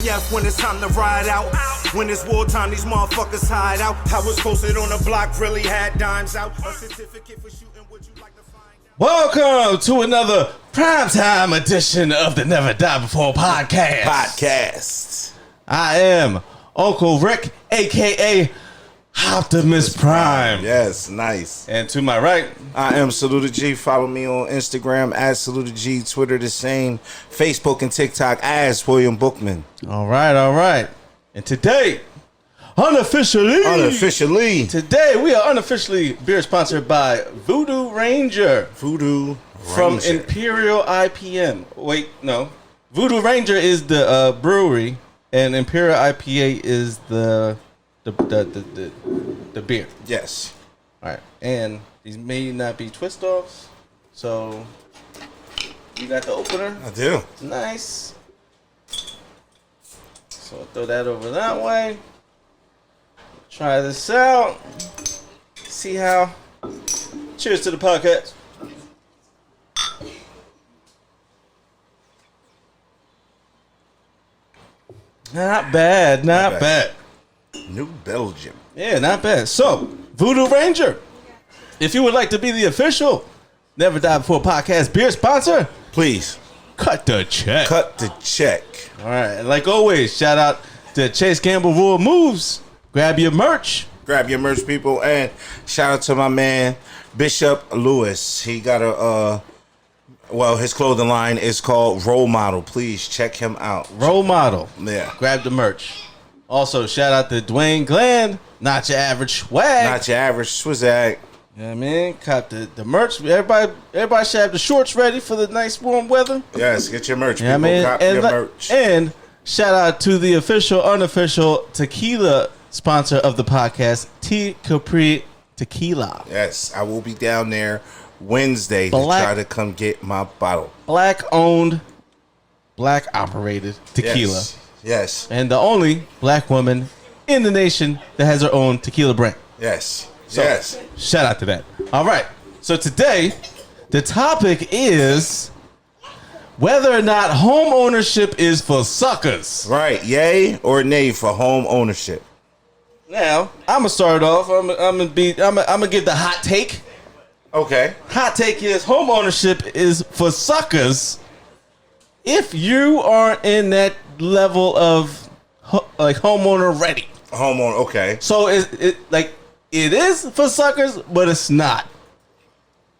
F when it's time to ride out. When it's wartime, these motherfuckers hide out. I was posted on the block, really had dimes out. A certificate for shooting, would you like to find out? Welcome to another primetime edition of the Never Die Before podcast. I am Uncle Rick, a.k.a. Optimus Prime. Yes, nice. And to my right, I am Saluda G. Follow me on Instagram at Saluda G. Twitter the same. Facebook and TikTok as William Bookman. All right. And today, unofficially, today we are unofficially beer sponsored by Voodoo Ranger. From Imperial IPM. Wait, no. Voodoo Ranger is the brewery, and Imperial IPA is the beer. Yes. All right, and these may not be twist offs, so you got the opener. I do. Nice. So I'll throw that over that way. Try this out. See how. Cheers to the podcast. Not bad. New Belgium. Yeah, not bad. So, Voodoo Ranger, if you would like to be the official Never Die Before podcast beer sponsor, please cut the check. All right, and like always, shout out to Chase Campbell Raw Moves. Grab your merch, people, and shout out to my man Bishop Lewis. He got his clothing line is called Role Model. Please check him out. Role Model. Yeah. Grab the merch. Also, shout out to Dwayne Glenn, Not Your Average Swag. Not Your Average Swag. Yeah, man, cop the merch. Everybody should have the shorts ready for the nice warm weather. Yes, get your merch, yeah, people. Man. Cop your merch. And shout out to the official, unofficial tequila sponsor of the podcast, T Capri Tequila. Yes, I will be down there Wednesday to try to come get my bottle. Black owned, black operated tequila. Yes. And the only black woman in the nation that has her own tequila brand. Yes. So, shout out to that. All right. So today, the topic is whether or not home ownership is for suckers. Right. Yay or nay for home ownership. Now, I'm gonna start off. I'm gonna give the hot take. Okay. Hot take is home ownership is for suckers if you are in that level of like homeowner ready. Homeowner, okay. So it is for suckers, but it's not.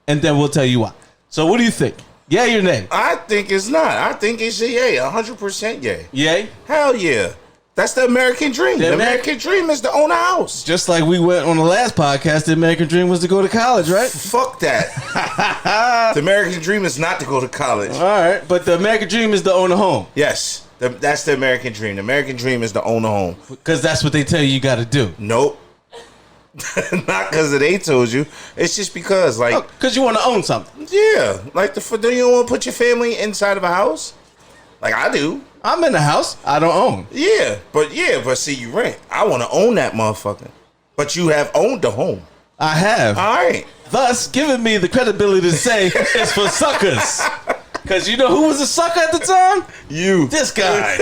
And then we'll tell you why. So what do you think? Yay or nay? I think it's not. I think it's a yay. 100% yay. Yay? Hell yeah. That's the American dream. The American dream is to own a house. Just like we went on the last podcast, the American dream was to go to college, right? Fuck that. The American dream is not to go to college. All right, but the American dream is to own a home. Yes, that's the American dream. The American dream is to own a home. Because that's what they tell you got to do. Nope. Not because they told you. It's just because, like... Because you want to own something. Yeah. Like, do you don't want to put your family inside of a house? Like I do. I'm in the house. I don't own. Yeah, but see, you rent. I want to own that motherfucker. But you have owned the home. I have. All right. Thus, giving me the credibility to say it's for suckers. Because you know who was a sucker at the time? You. This guy.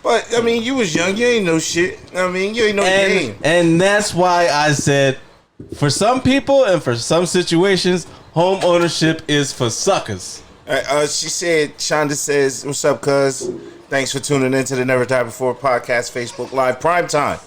But, I mean, you was young. You ain't know shit. I mean, you ain't know the game. And that's why I said, for some people and for some situations, home ownership is for suckers. She said, Shonda says, what's up, cuz? Thanks for tuning in to the Never Die Before podcast, Facebook Live, prime time.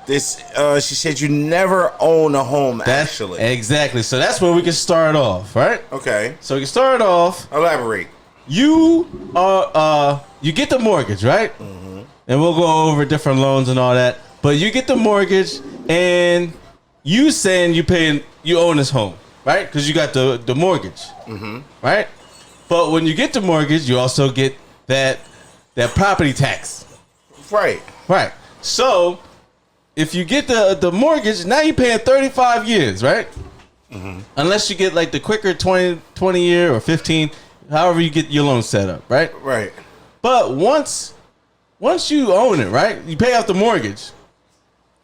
She said you never own a home, actually. Exactly. So that's where we can start off, right? Okay. So we can start off. Elaborate. You get the mortgage, right? Mm-hmm. And we'll go over different loans and all that. But you get the mortgage, and you saying you own this home, right? Because you got the mortgage, right? But when you get the mortgage, you also get that property tax. Right. So if you get the mortgage, now you're paying 35 years, right? Mm-hmm. Unless you get like the quicker 20 year or 15, however you get your loan set up, right? Right. But once you own it, right? You pay off the mortgage.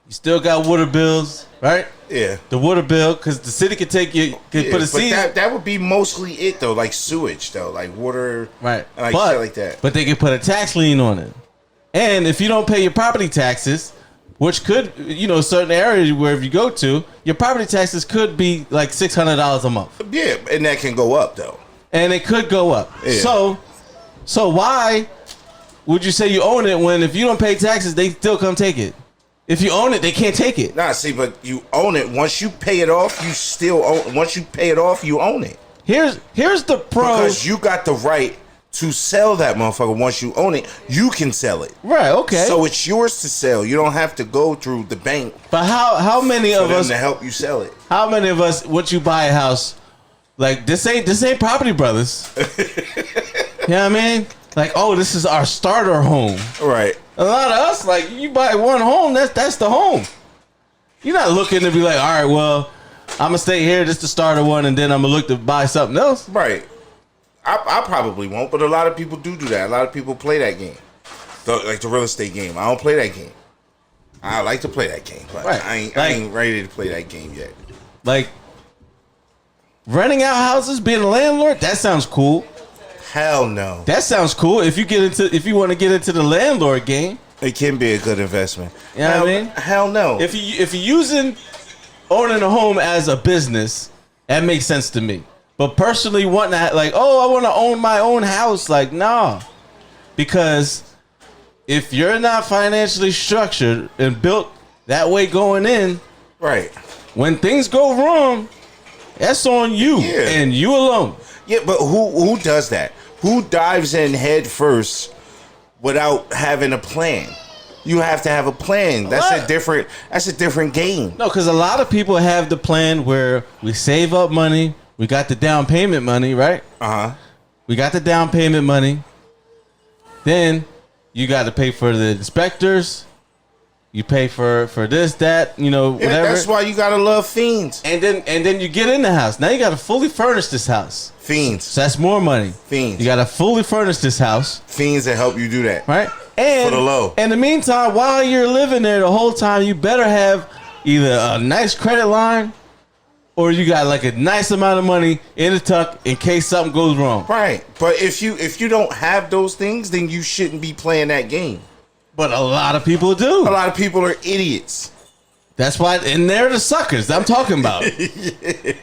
You still got water bills, right? Yeah. The water bill, because the city could take you, put a seed. That would be mostly it, though. Like sewage, though. Like water. Right. And like shit like that. But they could put a tax lien on it. And if you don't pay your property taxes, which could, certain areas where if you go to, your property taxes could be like $600 a month. Yeah, and that can go up though. And it could go up. Yeah. So why would you say you own it when if you don't pay taxes, they still come take it? If you own it, they can't take it. Nah, see, but you own it. Once you pay it off, you still own. Once you pay it off, you own it. Here's the pro. Because you got the right to sell that motherfucker. Once you own it, you can sell it. Right, okay. So it's yours to sell. You don't have to go through the bank. But how many for of them us to help you sell it? How many of us, once you buy a house, like this ain't Property Brothers. You know what I mean? Like, oh, this is our starter home. Right. A lot of us, like, you buy one home, that's the home. You're not looking to be like, all right, well, I'm gonna stay here, this is the starter one, and then I'm gonna look to buy something else. Right. I probably won't, but a lot of people do that. A lot of people play that game, like the real estate game. I don't play that game. I like to play that game, but right. I ain't ready to play that game yet. Like, renting out houses, being a landlord, that sounds cool. Hell no. That sounds cool. If you want to get into the landlord game, it can be a good investment. You know what I mean? Hell no. If you're using owning a home as a business, that makes sense to me. But personally, wanting to like, oh, I want to own my own house, like, nah, because if you're not financially structured and built that way going in, right, when things go wrong, that's on you and you alone. Yeah, but who does that? Who dives in head first without having a plan? You have to have a plan. That's a different game. No, because a lot of people have the plan where we save up money. We got the down payment money, right? Uh-huh. We got the down payment money. Then you got to pay for the inspectors. You pay for this, that, whatever. Yeah, that's why you gotta love fiends. And then you get in the house. Now you gotta fully furnish this house. Fiends. So that's more money. Fiends. You gotta fully furnish this house. Fiends that help you do that. Right? And for the low. In the meantime, while you're living there the whole time, you better have either a nice credit line or you got like a nice amount of money in the tuck in case something goes wrong. Right. But if you don't have those things, then you shouldn't be playing that game. But a lot of people do. A lot of people are idiots. That's why, and they're the suckers I'm talking about. Yeah.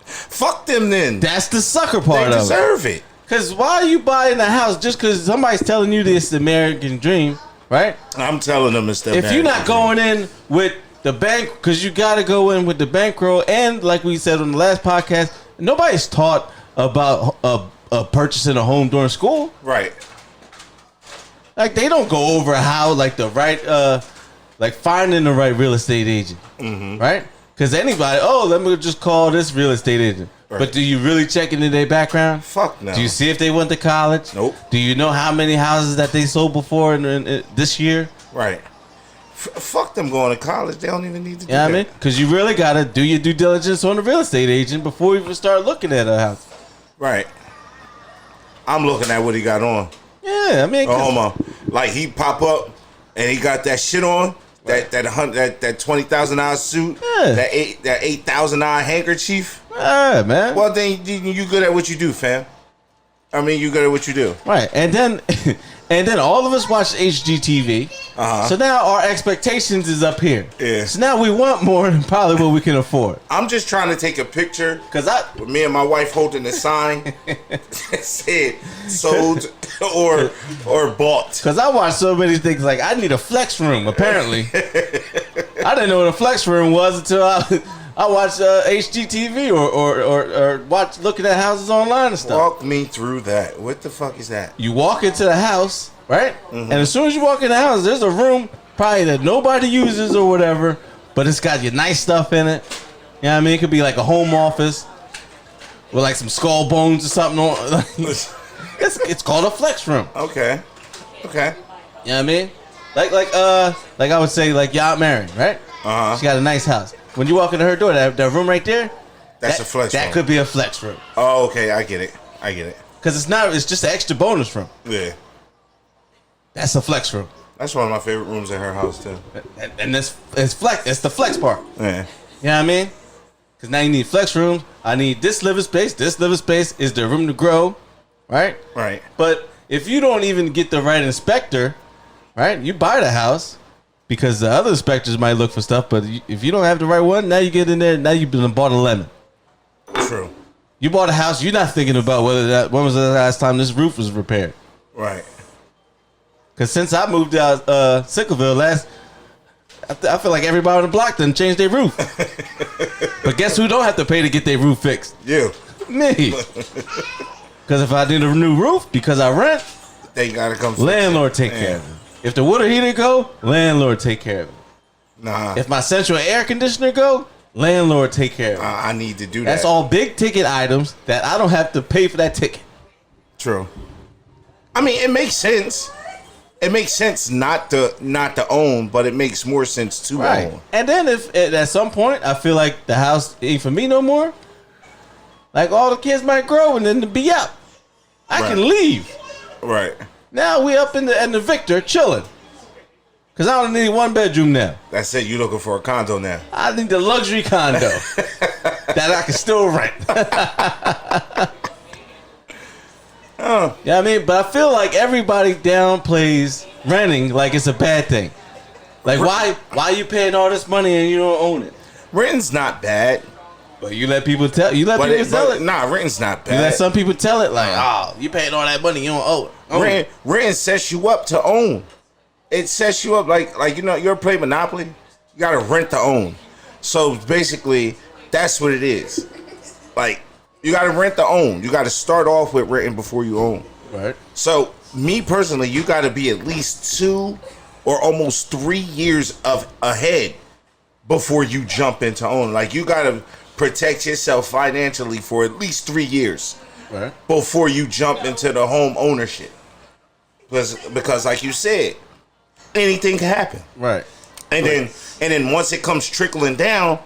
Fuck them then. That's the sucker part of it. They deserve it. Because why are you buying a house just because somebody's telling you this American dream, right? I'm telling them it's the If you're not going in with the bank, because you got to go in with the bankroll, and like we said on the last podcast, nobody's taught about purchasing a home during school. Right. Like, they don't go over how, like, the right, like, finding the right real estate agent, right? Because anybody, let me just call this real estate agent. Right. But do you really check into their background? Fuck no. Do you see if they went to college? Nope. Do you know how many houses that they sold before in this year? Right. Fuck them going to college. They don't even need to do that. I mean? Because you really got to do your due diligence on the real estate agent before you even start looking at a house. Right. I'm looking at what he got on. Yeah, I mean, like he pop up and he got that shit on, that $20,000 suit, that $8,000 handkerchief. Yeah, man. Well, then you good at what you do, fam. I mean, you good at what you do. Right, and then all of us watch HGTV. So now our expectations is up here. Yeah. So now we want more than probably what we can afford. I'm just trying to take a picture with me and my wife holding a sign that said sold or bought. Because I watch so many things like I need a flex room. Apparently, I didn't know what a flex room was until I watched HGTV or watch looking at houses online and stuff. Walk me through that. What the fuck is that? You walk into the house, right? And as soon as you walk in the house, there's a room probably that nobody uses or whatever, but it's got your nice stuff in it. You know what I mean? It could be like a home office with like some skull bones or something on. It's called a flex room. Okay. You know what I mean? Like I would say, like y'all married, right? She got a nice house. When you walk into her door, that room right there, that's a flex room. That could be a flex room. Oh, okay, I get it. Because it's just an extra bonus room. Yeah. That's a flex room. That's one of my favorite rooms at her house too. And it's the flex part. Yeah. You know what I mean? Because now you need flex rooms. I need this living space. This living space is the room to grow, right? Right. But if you don't even get the right inspector right? You buy the house because the other inspectors might look for stuff, but if you don't have the right one, now you get in there. Now you've been bought a lemon. True. You bought a house. You're not thinking about when was the last time this roof was repaired. Right. Because since I moved out Sickleville I feel like everybody on the block done changed their roof. But guess who don't have to pay to get their roof fixed? You. Me. Because if I need a new roof because I rent, they gotta come. Landlord take care of it. If the water heater go, landlord take care of it. Nah. If my central air conditioner go, landlord take care of it. I need to do that. That's all big ticket items that I don't have to pay for that ticket. True. I mean, it makes sense. It makes sense not to own, but it makes more sense to own. And then if at some point I feel like the house ain't for me no more, like all the kids might grow and then to be out, I can leave. Right. Now we up in the Victor chilling. Cause I don't need 1 bedroom now. That's it. You looking for a condo now? I need the luxury condo that I can still rent. Oh. Yeah, I mean, but I feel like everybody downplays renting like it's a bad thing. Like why you paying all this money and you don't own it? Renting's not bad. But you let people tell it. Nah, renting's not bad. You let some people tell it like, oh, you paying all that money, you don't owe it. Renting sets you up to own. It sets you up like you ever play Monopoly? You gotta rent to own. So basically, that's what it is. Like, you gotta rent to own. You gotta start off with renting before you own. Right. So me personally, you gotta be at least 2 or almost 3 years ahead before you jump into own. Like, you gotta protect yourself financially for at least 3 years before you jump into the home ownership. Because like you said, anything can happen. Right. And then once it comes trickling down,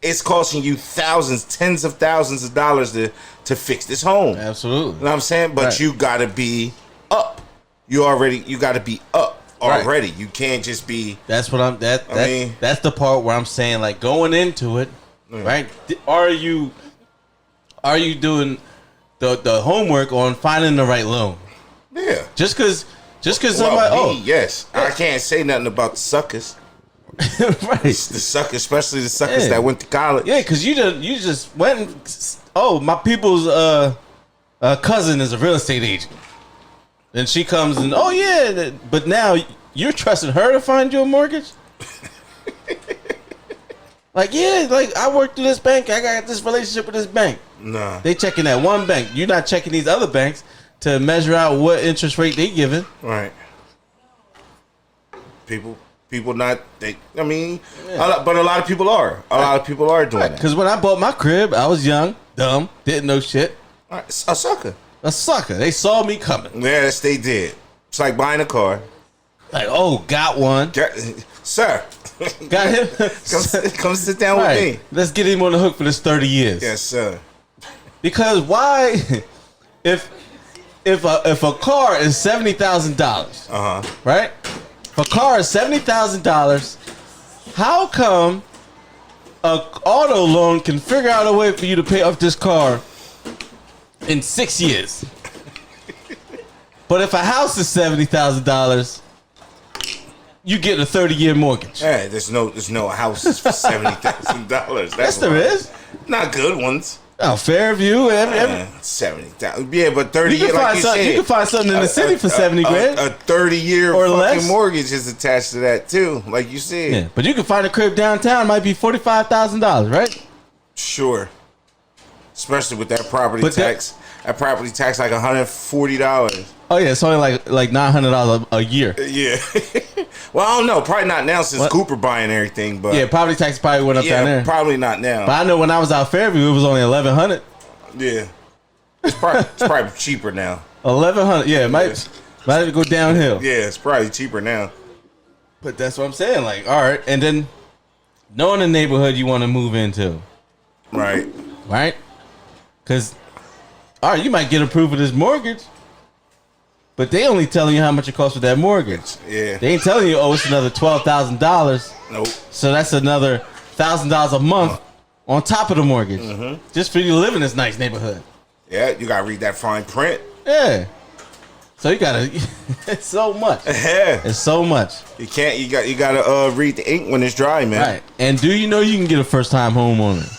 it's costing you thousands, tens of thousands of dollars to fix this home. Absolutely. You know what I'm saying? But you gotta be up. You gotta be up already. Right. You can't just be. That's what that's the part where I'm saying, like, going into it, right? Are you doing the homework on finding the right loan? Yeah. Just because somebody. Yes. I can't say nothing about the suckers. Right. The suckers, especially the suckers that went to college. Yeah, because you just went and, my people's cousin is a real estate agent. And she comes and, but now you're trusting her to find you a mortgage? Like, I work through this bank. I got this relationship with this bank. Nah. They checking that one bank. You're not checking these other banks to measure out what interest rate they giving. Right. People not, but a lot of people are. A lot of people are doing that. Because when I bought my crib, I was young, dumb, didn't know shit. A sucker. A sucker. They saw me coming. Yes, they did. It's like buying a car. Like, got one. Sir. Got him. Come sit down with me. Let's get him on the hook for this 30 years. Yes, sir. Because why, if a car is $70,000, right? If a car is $70,000, how come a auto loan can figure out a way for you to pay off this car in 6 years? But if a house is $70,000, you get a 30-year mortgage. Hey, there's no houses for $70,000. Yes, there is. Not good ones. Oh, Fairview, 70,000. Yeah, but 30 years, like you said, you can find something in the city for 70 grand. A 30-year or fucking less mortgage is attached to that too, like you said. Yeah, but you can find a crib downtown, might be $45,000, right? Sure. Especially with that property tax. That property tax like $140. Oh yeah, it's only like $900 a year. Yeah. Well, I don't know. Probably not now since Cooper buying everything. But yeah, property tax probably went up down there. Probably not now. But I know when I was out Fairview, it was only $1,100. Yeah. It's probably cheaper now. $1,100. Yeah, it might go downhill. Yeah, it's probably cheaper now. But that's what I'm saying. Like, all right, and then knowing the neighborhood you want to move into. Right. Right? Because, all right, you might get approved for this mortgage, but they only telling you how much it costs for that mortgage. Yeah. They ain't telling you, it's another $12,000. Nope. So that's another $1,000 a month on top of the mortgage. Just for you to live in this nice neighborhood. Yeah, you got to read that fine print. Yeah. So you gotta. It's so much. Yeah. It's so much. You can't. You gotta read the ink when it's dry, man. Right. And do you know you can get a first time homeowner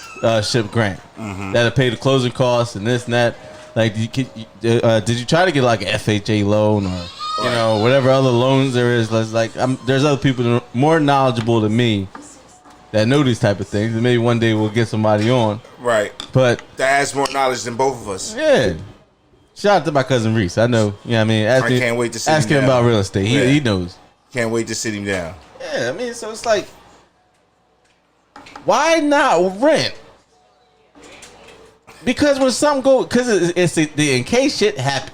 ship grant that'll pay the closing costs and this and that? Like, did you try to get like an FHA loan or you know whatever other loans there is? Like, there's other people that are more knowledgeable than me that know these type of things, and maybe one day we'll get somebody on. Right. But that has more knowledge than both of us. Yeah. Shout out to my cousin Reese. I know. Yeah, I mean, I can't wait to sit ask him about real estate. He knows. Can't wait to sit him down. Yeah, I mean, so it's like, why not rent? Because when something goes, because it's the in case shit happens.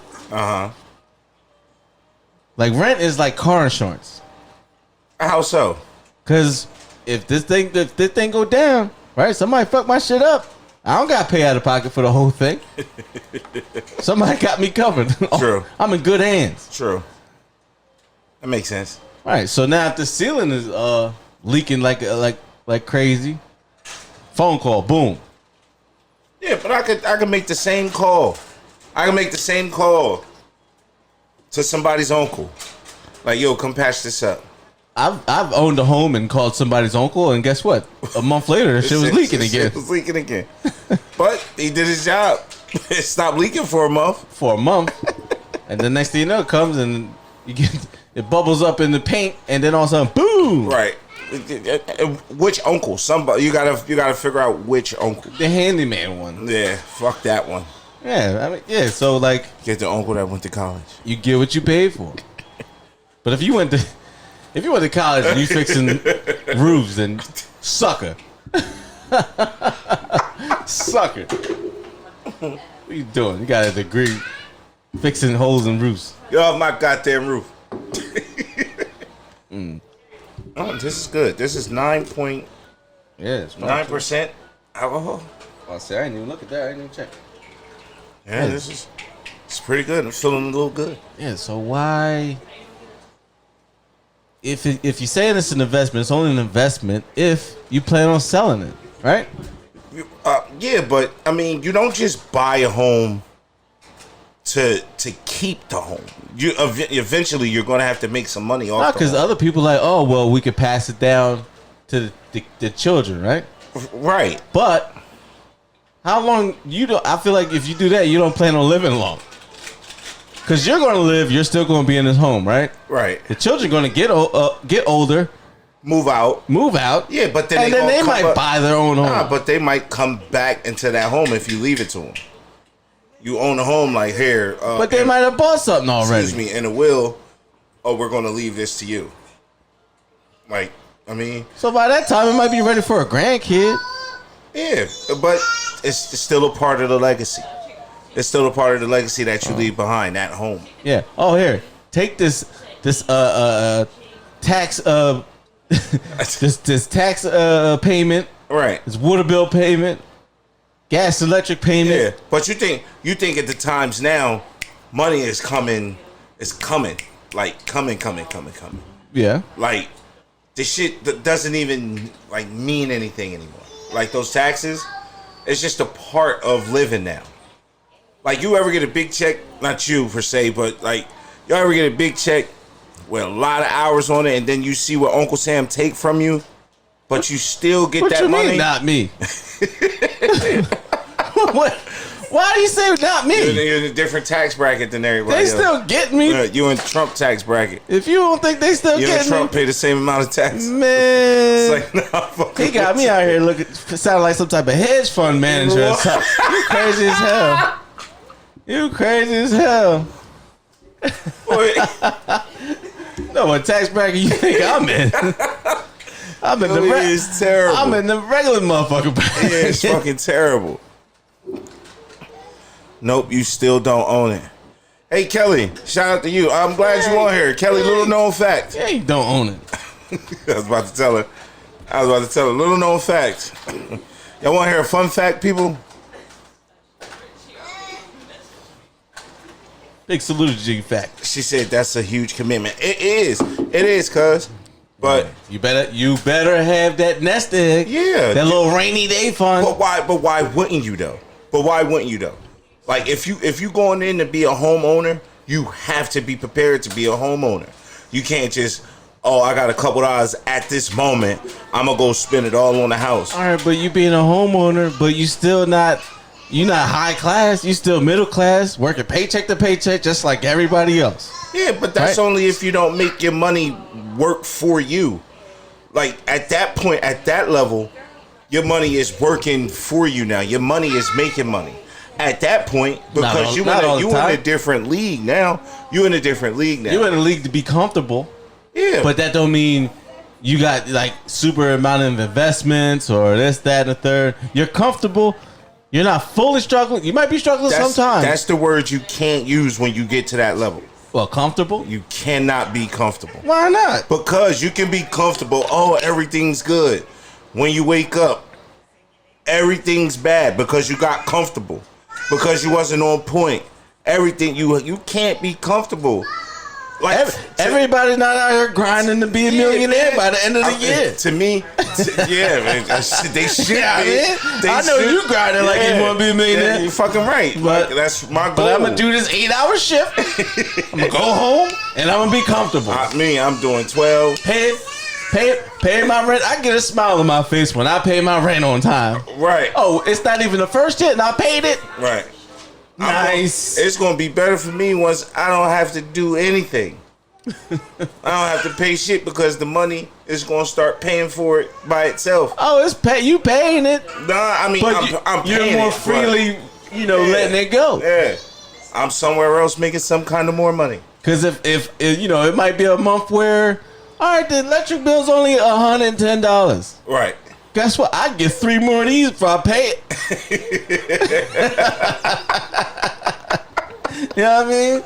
Like rent is like car insurance. How so? Because if this thing go down, right? Somebody fuck my shit up. I don't got to pay out of pocket for the whole thing. Somebody got me covered. True. I'm in good hands. True. That makes sense. All right. So now if the ceiling is leaking like crazy, phone call, boom. Yeah, but I could make the same call. I can make the same call to somebody's uncle. Like, yo, come patch this up. I've owned a home and called somebody's uncle, and guess what? A month later, shit was leaking again. It was leaking again. But he did his job. It stopped leaking for a month. And the next thing you know, it comes and it bubbles up in the paint, and then all of a sudden, boom! Right. Which uncle? Somebody you gotta figure out which uncle. The handyman one. Yeah, fuck that one. Yeah, I mean, yeah. So like, get the uncle that went to college. You get what you paid for. But if you went to college and you fixing roofs, then sucker. Sucker. What you doing? You got a degree fixing holes in roofs. Get off my goddamn roof. Oh, this is good. This is 9.9% alcohol. I say I didn't even look at that. I didn't even check. Yeah, it's pretty good. I'm feeling a little good. Yeah, so why... If you're saying it's an investment, it's only an investment if you plan on selling it, right? Yeah, but I mean, you don't just buy a home to keep the home. You eventually you're going to have to make some money off. Because other people like, oh well, we could pass it down to the children, right? Right. But how long I feel like if you do that, you don't plan on living long. Because you're going to live, you're still going to be in this home, right? Right. The children are going to get older. Move out. Yeah, but then they might buy their own home. Nah, but they might come back into that home if you leave it to them. You own a home like here. But they might have bought something already. Excuse me, in a will, we're going to leave this to you. Like, I mean. So by that time, it might be ready for a grandkid. Yeah, but it's still a part of the legacy. It's still a part of the legacy that you leave behind at home. Yeah. Oh, here. Take this tax this tax payment. Right. This water bill payment. Gas, electric payment. Yeah. But you think at the times now, money is coming. It's coming. Like coming. Yeah. Like this shit that doesn't even like mean anything anymore. Like those taxes, it's just a part of living now. Like, you ever get a big check, not you per se, but like, you ever get a big check with a lot of hours on it, and then you see what Uncle Sam take from you, but you still get what that you money? Mean, not me. What? Why do you say not me? You're in a different tax bracket than everybody else. They still get me. You in Trump tax bracket. If you don't think they still get me. Trump pay the same amount of tax. Man. It's like, nah, he got me out here looking, sounding like some type of hedge fund manager or something. You crazy as hell. You crazy as hell. No, what tax bracket you think I'm in? I'm in it's terrible. I'm in the regular motherfucker bracket. Yeah, it's fucking terrible. Nope, you still don't own it. Hey, Kelly, shout out to you. I'm glad you on here. Kelly, little known fact. Yeah, you don't own it. I was about to tell her. Little known fact. Y'all want to hear a fun fact, people? Big salute to G Fact. She said that's a huge commitment. It is, cuz. But you better have that nest egg. Yeah. That little rainy day fund. But why wouldn't you though? Like if you going in to be a homeowner, You have to be prepared to be a homeowner. You can't just, oh, I got a couple dollars at this moment, I'm gonna go spend it all on the house. All right, but you being a homeowner, but you still not. You're not high class. You still middle class, working paycheck to paycheck, just like everybody else. Yeah, but that's right? only if you don't make your money work for you. Like at that point, at that level, your money is working for you now. Your money is making money. At that point, because you in a different league now. You in a different league now. You in a league to be comfortable. Yeah, but that don't mean you got like super amount of investments or this, that, and the third. You're comfortable. You're not fully struggling. You might be struggling sometimes. That's the word you can't use when you get to that level. Well, comfortable? You cannot be comfortable. Why not? Because you can be comfortable. Oh, everything's good. When you wake up, everything's bad because you got comfortable. Because you wasn't on point. Everything you can't be comfortable. Like everybody not out here grinding to be a millionaire by the end of the year. To me, yeah, man, they should. Yeah, be. I know you grinding like you want to be a millionaire. Yeah, you're fucking right. But that's my goal. But I'm gonna do this 8-hour shift. I'm gonna go home and I'm gonna be comfortable. I'm doing 12. Pay my rent. I get a smile on my face when I pay my rent on time. Right. Oh, it's not even the first hit and I paid it. Right. Nice. It's gonna be better for me once I don't have to do anything. I don't have to pay shit because the money is gonna start paying for it by itself. Oh, you paying it? Nah, I mean, I'm paying you're more freely, letting it go. Yeah, I'm somewhere else making some kind of more money. Because if it might be a month where, all right, the electric bill's only $110. Right. Guess what? I get 3 more of these before I pay it. You know what I mean?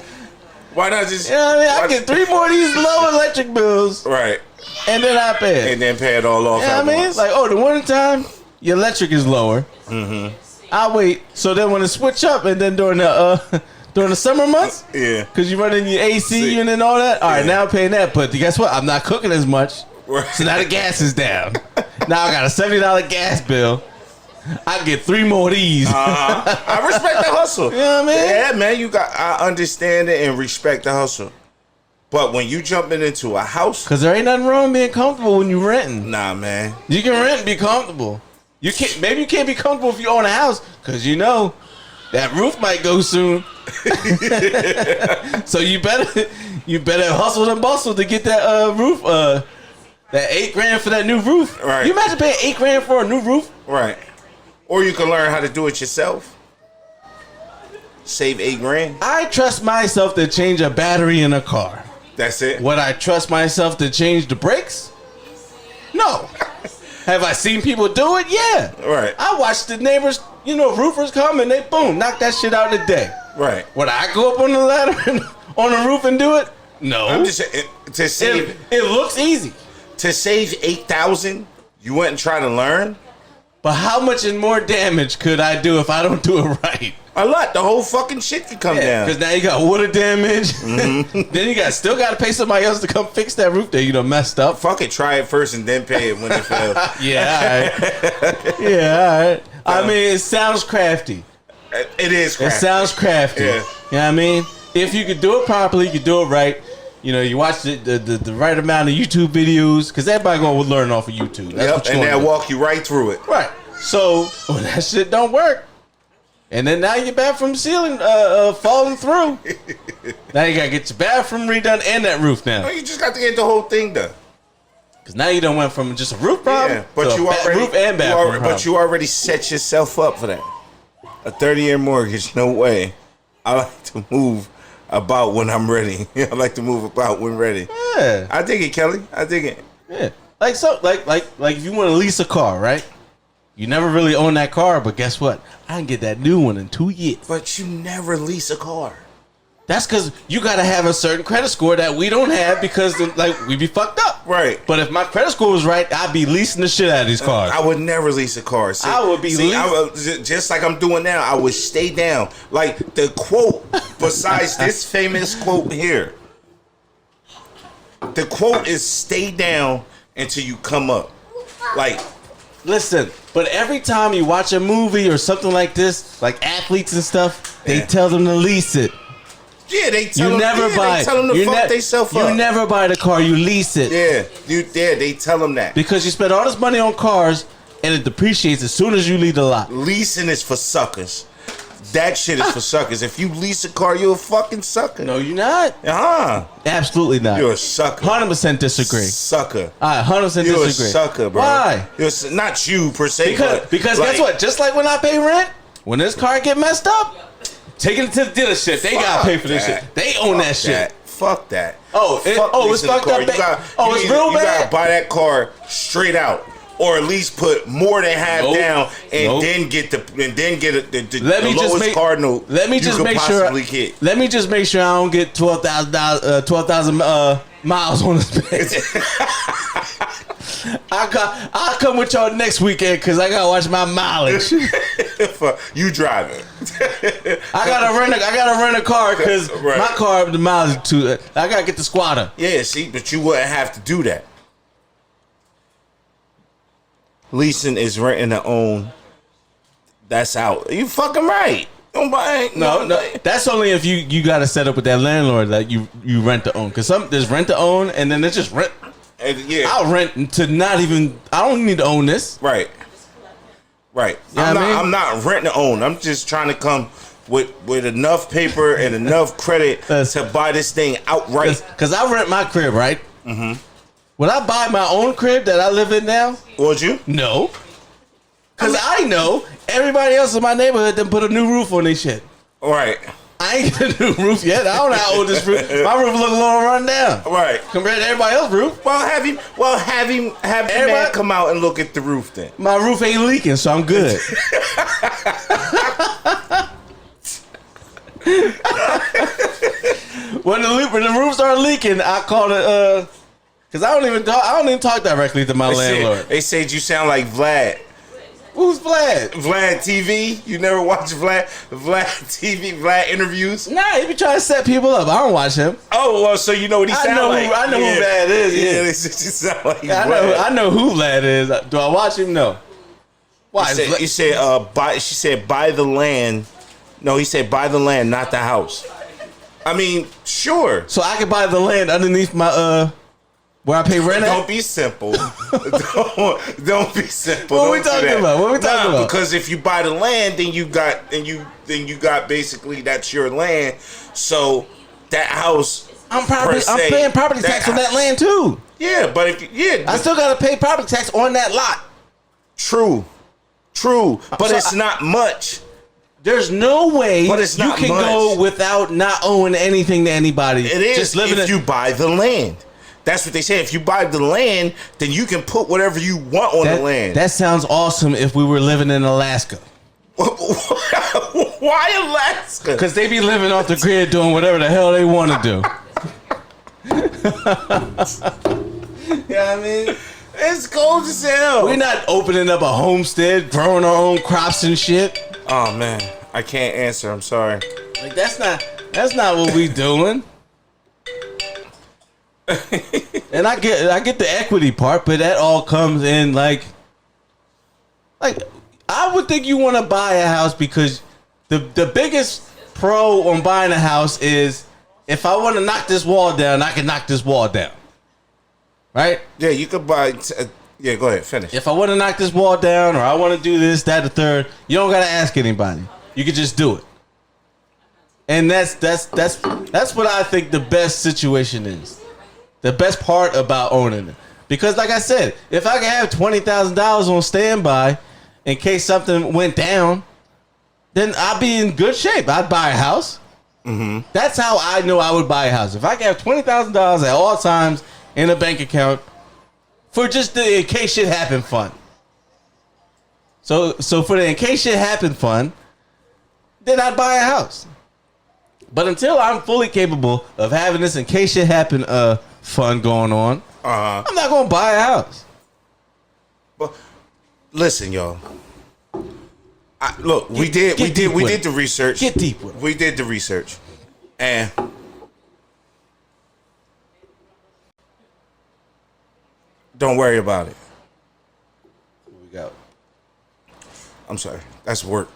Why not just? You know what I mean? I get 3 more of these low electric bills. Right. And then I pay it. And then pay it all off. You know what I mean? Once. Like, the winter time, your electric is lower. Mm-hmm. I wait. So then when it switch up, and then during the summer months, yeah, because you running your AC unit and all that. All right, now I'm paying that. But guess what? I'm not cooking as much. Right. So now the gas is down. Now I got a $70 gas bill. I get 3 more of these. I respect the hustle. You know what I mean? Yeah, man. I understand it and respect the hustle. But when you jumping into a house, because there ain't nothing wrong being comfortable when you renting. Nah, man. You can rent and be comfortable. Maybe you can't be comfortable if you own a house, because that roof might go soon. So you better hustle and bustle to get that roof. That $8,000 for that new roof. Right. You imagine paying $8,000 for a new roof? Right. Or you can learn how to do it yourself. Save $8,000. I trust myself to change a battery in a car. That's it. Would I trust myself to change the brakes? No. Have I seen people do it? Yeah. Right. I watched the neighbors, roofers come and they boom, knock that shit out in a day. Right. Would I go up on the ladder and on the roof and do it? No. I'm just to save. It looks easy. To save $8,000, you went and try to learn. But how much and more damage could I do if I don't do it right? A lot. The whole fucking shit could come down. Because now you got water damage. Mm-hmm. Then you still got to pay somebody else to come fix that roof that messed up. Fuck it. Try it first and then pay it when it fails. Yeah, all right. Yeah, all right. I mean, it sounds crafty. It is crafty. It sounds crafty. Yeah. You know what I mean? If you could do it properly, you could do it right. You watch the right amount of YouTube videos, because everybody going to learn off of YouTube. That's what and they'll walk you right through it. Right. So when that shit don't work, and then now your bathroom ceiling falling through. Now you got to get your bathroom redone and that roof now. No, you just got to get the whole thing done. Because now you done went from just a roof problem but to roof and bathroom problem. But you already set yourself up for that. A 30-year mortgage, no way. I like to move about when I'm ready. I like to move about when ready. Yeah. I dig it, Kelly. I dig it. Yeah. Like if you want to lease a car, right? You never really own that car, but guess what? I can get that new one in 2 years. But you never lease a car. That's because you got to have a certain credit score that we don't have, because we be fucked up. Right. But if my credit score was right, I'd be leasing the shit out of these cars. I would never lease a car. See, I would be just like I'm doing now. I would stay down. Like the quote, besides this famous quote here, the quote is "Stay down until you come up." Like, listen, but every time you watch a movie or something like this, like athletes and stuff, they tell them to lease it. Yeah, they tell You them. never buy. They tell them to You fuck themselves up. You never buy the car. You lease it. Yeah, they tell them that. Because you spend all this money on cars and it depreciates as soon as you leave the lot. Leasing is for suckers. That shit is for suckers. If you lease a car, you're a fucking sucker. No, you're not. Absolutely not. You're a sucker. 100% disagree. Sucker. I 100% disagree. You're a sucker, bro. Why? Not you per se. Because guess what? Just like when I pay rent, when this car get messed up, taking it to the dealership, they gotta pay for this shit. They own that shit. Fuck that. It's fucked up. It's real bad. You gotta buy that car straight out. Or at least put more than half down, and then get the lowest car note. Let me just make sure. Let me just make sure I don't get 12,000 miles on this bitch. I'll come with y'all next weekend because I gotta watch my mileage. You driving? I gotta rent a car because my car the mileage is too. I gotta get the squatter. Yeah, see, but you wouldn't have to do that. Leasing is renting to own. That's out. You fucking right. No. That's only if you got to set up with that landlord that you rent to own. Because there's rent to own, and then there's just rent. I'll rent to not even. I don't need to own this. Right. I'm not renting to own. I'm just trying to come with enough paper and enough credit to buy this thing outright. Because I rent my crib, right? Mm-hmm. Would I buy my own crib that I live in now? Would you? No. Because I know everybody else in my neighborhood done put a new roof on their shit. Right. I ain't get a new roof yet. I don't know how old this roof. My roof look a little run down. Right. Compared to everybody else's roof. Have the man come out and look at the roof then. My roof ain't leaking, so I'm good. When the roof started leaking, I called it because I don't even talk directly to my landlord. They said you sound like Vlad. Who's Vlad? Vlad TV. You never watch Vlad TV, Vlad interviews? Nah, he be trying to set people up. I don't watch him. Oh, well, so you know what he sound like. I know who Vlad is. Yeah, they sound like I know who Vlad is. Do I watch him? No. Why? He said, she said, buy the land. No, he said, buy the land, not the house. I mean, sure. So I can buy the land underneath my where I pay rent at? Don't be simple. don't be simple. What are we talking about? Because if you buy the land, then you got basically that's your land. So that house, I'm paying property tax on that land too. Yeah, but I still gotta pay property tax on that lot. True, but it's not much. There's no way but it's not you can much. go without not owing anything to anybody. It is just living if you buy the land. That's what they say. If you buy the land, then you can put whatever you want on the land. That sounds awesome if we were living in Alaska. Why Alaska? Because they be living off the grid doing whatever the hell they want to do. You know what I mean? It's cold as hell. We're not opening up a homestead, growing our own crops and shit. Oh man, I can't answer. I'm sorry. Like that's not what we doing. And I get the equity part, but that all comes in like I would think you want to buy a house because the biggest pro on buying a house is if I want to knock this wall down, I can knock this wall down. Right? Yeah, you could buy. Yeah, go ahead, finish. If I want to knock this wall down or I want to do this, that, the third, you don't gotta ask anybody. You can just do it. And that's what I think the best situation is. The best part about owning it. Because like I said, if I could have $20,000 on standby in case something went down, then I'd be in good shape. I'd buy a house. Mm-hmm. That's how I know I would buy a house. If I could have $20,000 at all times in a bank account for just the in case shit happen fun. So for the in case shit happen fun, then I'd buy a house. But until I'm fully capable of having this in case shit happen fun going on, I'm not gonna buy a house. But listen, y'all. We did the research. Get deep with it. We did the research, and don't worry about it. What we got? I'm sorry, that's work.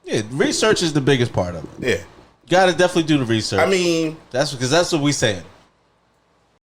Yeah, research is the biggest part of it. Yeah, Gotta definitely do the research. I mean, that's because that's what we saying.